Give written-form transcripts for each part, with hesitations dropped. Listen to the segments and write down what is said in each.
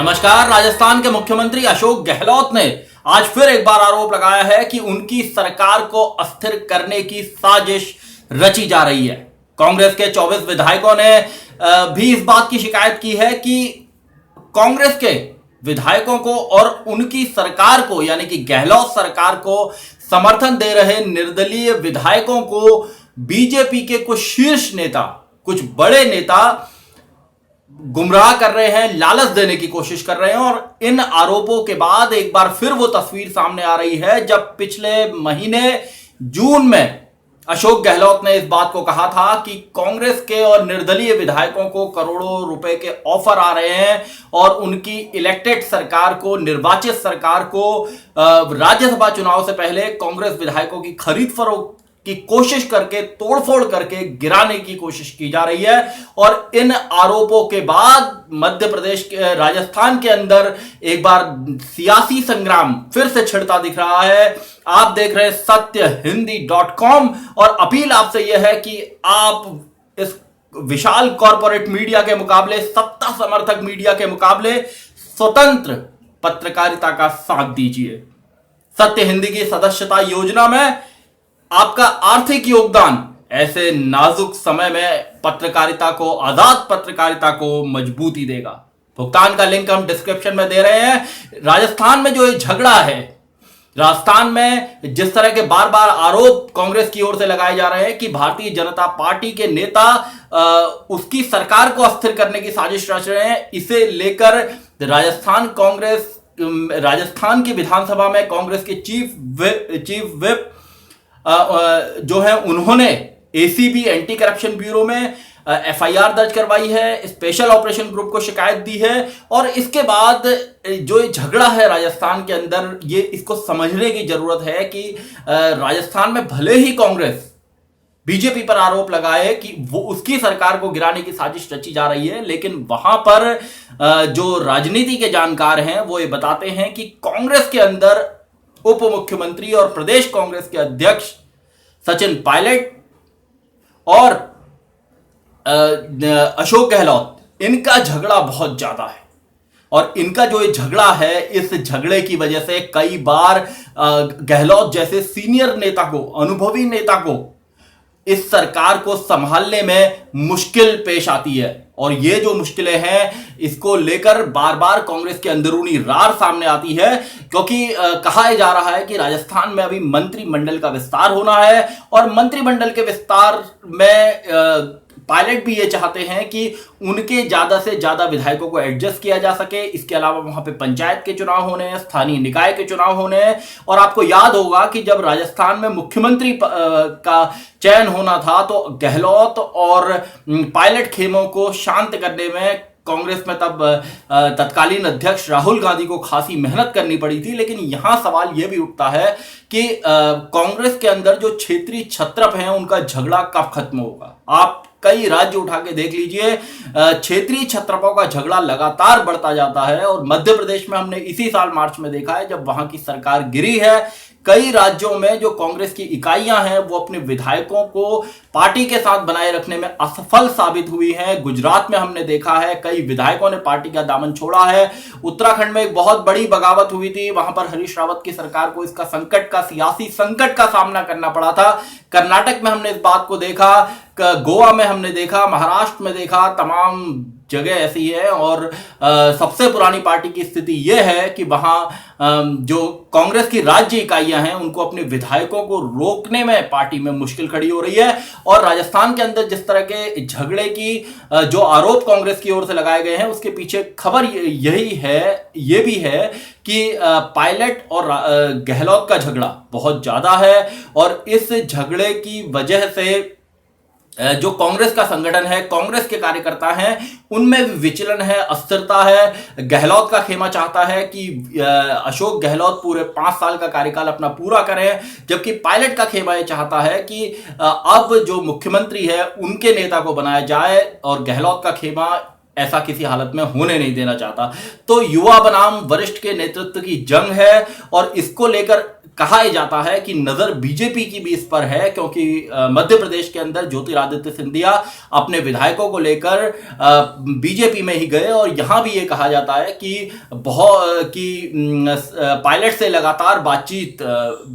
नमस्कार। राजस्थान के मुख्यमंत्री अशोक गहलोत ने आज फिर एक बार आरोप लगाया है कि उनकी सरकार को अस्थिर करने की साजिश रची जा रही है। कांग्रेस के 24 विधायकों ने भी इस बात की शिकायत की है कि कांग्रेस के विधायकों को और उनकी सरकार को यानी कि गहलोत सरकार को समर्थन दे रहे निर्दलीय विधायकों को बीजेपी के कुछ शीर्ष नेता, कुछ बड़े नेता गुमराह कर रहे हैं, लालच देने की कोशिश कर रहे हैं। और इन आरोपों के बाद एक बार फिर वो तस्वीर सामने आ रही है जब पिछले महीने जून में अशोक गहलोत ने इस बात को कहा था कि कांग्रेस के और निर्दलीय विधायकों को करोड़ों रुपए के ऑफर आ रहे हैं और उनकी इलेक्टेड सरकार को, निर्वाचित सरकार को राज्यसभा चुनाव से पहले कांग्रेस विधायकों की खरीद फरोख्त की कोशिश करके, तोड़फोड़ करके गिराने की कोशिश की जा रही है। और इन आरोपों के बाद मध्य प्रदेश के, राजस्थान के अंदर एक बार सियासी संग्राम फिर से छिड़ता दिख रहा है। आप देख रहे हैं सत्यहिंदी.com और अपील आपसे यह है कि आप इस विशाल कॉरपोरेट मीडिया के मुकाबले, सत्ता समर्थक मीडिया के मुकाबले स्वतंत्र पत्रकारिता का साथ दीजिए। सत्य हिंदी की सदस्यता योजना में आपका आर्थिक योगदान ऐसे नाजुक समय में पत्रकारिता को, आजाद पत्रकारिता को मजबूती देगा। भुगतान का लिंक हम डिस्क्रिप्शन में दे रहे हैं। राजस्थान में जो ये झगड़ा है, राजस्थान में जिस तरह के बार बार आरोप कांग्रेस की ओर से लगाए जा रहे हैं कि भारतीय जनता पार्टी के नेता उसकी सरकार को अस्थिर करने की साजिश रच रहे हैं, इसे लेकर राजस्थान की विधानसभा में कांग्रेस के चीफ विप जो है उन्होंने एसीबी, एंटी करप्शन ब्यूरो में एफआईआर दर्ज करवाई है, स्पेशल ऑपरेशन ग्रुप को शिकायत दी है। और इसके बाद जो ये झगड़ा है राजस्थान के अंदर, ये इसको समझने की जरूरत है कि राजस्थान में भले ही कांग्रेस बीजेपी पर आरोप लगाए कि वो उसकी सरकार को गिराने की साजिश रची जा रही है, लेकिन वहां पर जो राजनीति के जानकार हैं वो ये बताते हैं कि कांग्रेस के अंदर उप मुख्यमंत्री और प्रदेश कांग्रेस के अध्यक्ष सचिन पायलट और अशोक गहलोत, इनका झगड़ा बहुत ज्यादा है। और इनका जो ये झगड़ा है, इस झगड़े की वजह से कई बार गहलोत जैसे सीनियर नेता को, अनुभवी नेता को इस सरकार को संभालने में मुश्किल पेश आती है। और ये जो मुश्किलें हैं, इसको लेकर बार बार कांग्रेस के अंदरूनी रार सामने आती है, क्योंकि कहा जा रहा है कि राजस्थान में अभी मंत्रिमंडल का विस्तार होना है और मंत्रिमंडल के विस्तार में पायलट भी ये चाहते हैं कि उनके ज्यादा से ज्यादा विधायकों को एडजस्ट किया जा सके। इसके अलावा वहां पे पंचायत के चुनाव होने हैं, स्थानीय निकाय के चुनाव होने हैं। और आपको याद होगा कि जब राजस्थान में मुख्यमंत्री का चयन होना था तो गहलोत और पायलट खेमों को शांत करने में कांग्रेस में तब तत्कालीन अध्यक्ष राहुल गांधी को खासी मेहनत करनी पड़ी थी। लेकिन यहां सवाल यह भी उठता है कि कांग्रेस के अंदर जो क्षेत्रीय छत्रप हैं, उनका झगड़ा कब खत्म होगा। आप कई राज्य उठा के देख लीजिए, क्षेत्रीय छत्रपों का झगड़ा लगातार बढ़ता जाता है। और मध्य प्रदेश में हमने इसी साल मार्च में देखा है, जब वहां की सरकार गिरी है, कई राज्यों में जो कांग्रेस की इकाइयां हैं वो अपने विधायकों को पार्टी के साथ बनाए रखने में असफल साबित हुई हैं। गुजरात में हमने देखा है कई विधायकों ने पार्टी का दामन छोड़ा है। उत्तराखंड में एक बहुत बड़ी बगावत हुई थी, वहां पर हरीश रावत की सरकार को इसका सियासी संकट का सामना करना पड़ा था। कर्नाटक में हमने इस बात को देखा, गोवा में हमने देखा, महाराष्ट्र में देखा, तमाम जगह ऐसी है। और सबसे पुरानी पार्टी की स्थिति यह है कि वहां जो कांग्रेस की राज्य इकाइयां हैं, उनको अपने विधायकों को रोकने में पार्टी में मुश्किल खड़ी हो रही है। और राजस्थान के अंदर जिस तरह के झगड़े की जो आरोप कांग्रेस की ओर से लगाए गए हैं, उसके पीछे खबर ये भी है कि पायलट और गहलोत का झगड़ा बहुत ज्यादा है। और इस झगड़े की वजह से जो कांग्रेस का संगठन है, कांग्रेस के कार्यकर्ता हैं, उनमें विचलन है, अस्थिरता है। गहलोत का खेमा चाहता है कि अशोक गहलोत पूरे 5 साल का कार्यकाल अपना पूरा करें, जबकि पायलट का खेमा यह चाहता है कि अब जो मुख्यमंत्री है उनके नेता को बनाया जाए। और गहलोत का खेमा ऐसा किसी हालत में होने नहीं देना चाहता। तो युवा बनाम वरिष्ठ के नेतृत्व की जंग है और इसको लेकर कहा जाता है कि नजर बीजेपी की भी इस पर है, क्योंकि मध्य प्रदेश के अंदर ज्योतिरादित्य सिंधिया अपने विधायकों को लेकर बीजेपी में ही गए और यहां भी ये कहा जाता है कि पायलट से लगातार बातचीत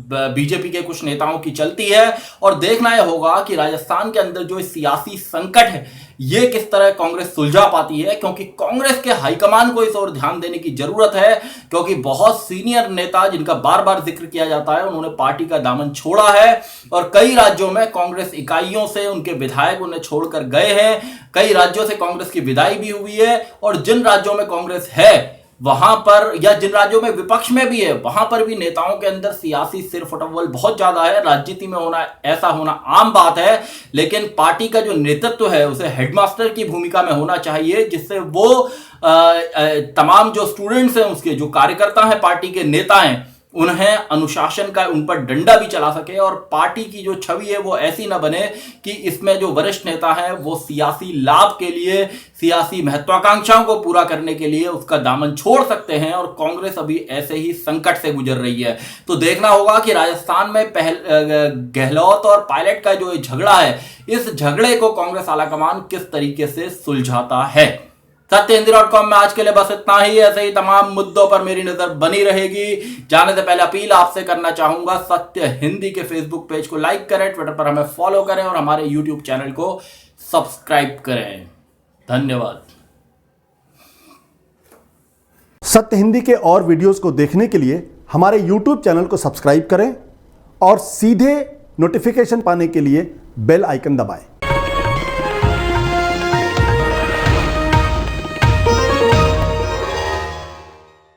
बीजेपी के कुछ नेताओं की चलती है। और देखना यह होगा कि राजस्थान के अंदर जो सियासी संकट है ये किस तरह कांग्रेस सुलझा पाती है, क्योंकि कांग्रेस के हाईकमान को इस ओर ध्यान देने की जरूरत है, क्योंकि बहुत सीनियर नेता जिनका बार बार जिक्र किया जाता है उन्होंने पार्टी का दामन छोड़ा है और कई राज्यों में कांग्रेस इकाइयों से उनके विधायक उन्हें छोड़कर गए हैं। कई राज्यों से कांग्रेस की विदाई भी हुई है और जिन राज्यों में कांग्रेस है वहां पर, या जिन राज्यों में विपक्ष में भी है, वहां पर भी नेताओं के अंदर सियासी सिरफुटव्वल बहुत ज्यादा है। राजनीति में ऐसा होना आम बात है, लेकिन पार्टी का जो नेतृत्व है उसे हेडमास्टर की भूमिका में होना चाहिए, जिससे वो तमाम जो स्टूडेंट्स हैं, उसके जो कार्यकर्ता हैं, पार्टी के नेता हैं, उन्हें अनुशासन का उन पर डंडा भी चला सके और पार्टी की जो छवि है वो ऐसी ना बने कि इसमें जो वरिष्ठ नेता हैं वो सियासी लाभ के लिए, सियासी महत्वाकांक्षाओं को पूरा करने के लिए उसका दामन छोड़ सकते हैं। और कांग्रेस अभी ऐसे ही संकट से गुजर रही है। तो देखना होगा कि राजस्थान में गहलोत और पायलट का जो झगड़ा है, इस झगड़े को कांग्रेस आलाकमान किस तरीके से सुलझाता है। सत्यहिंदी.com में आज के लिए बस इतना ही। ऐसे ही तमाम मुद्दों पर मेरी नजर बनी रहेगी। जाने से पहले अपील आपसे करना चाहूंगा, सत्य हिंदी के फेसबुक पेज को लाइक करें, ट्विटर पर हमें फॉलो करें और हमारे यूट्यूब चैनल को सब्सक्राइब करें। धन्यवाद। सत्य हिंदी के और वीडियोस को देखने के लिए हमारे यूट्यूब चैनल को सब्सक्राइब करें और सीधे नोटिफिकेशन पाने के लिए बेल आइकन दबाएं।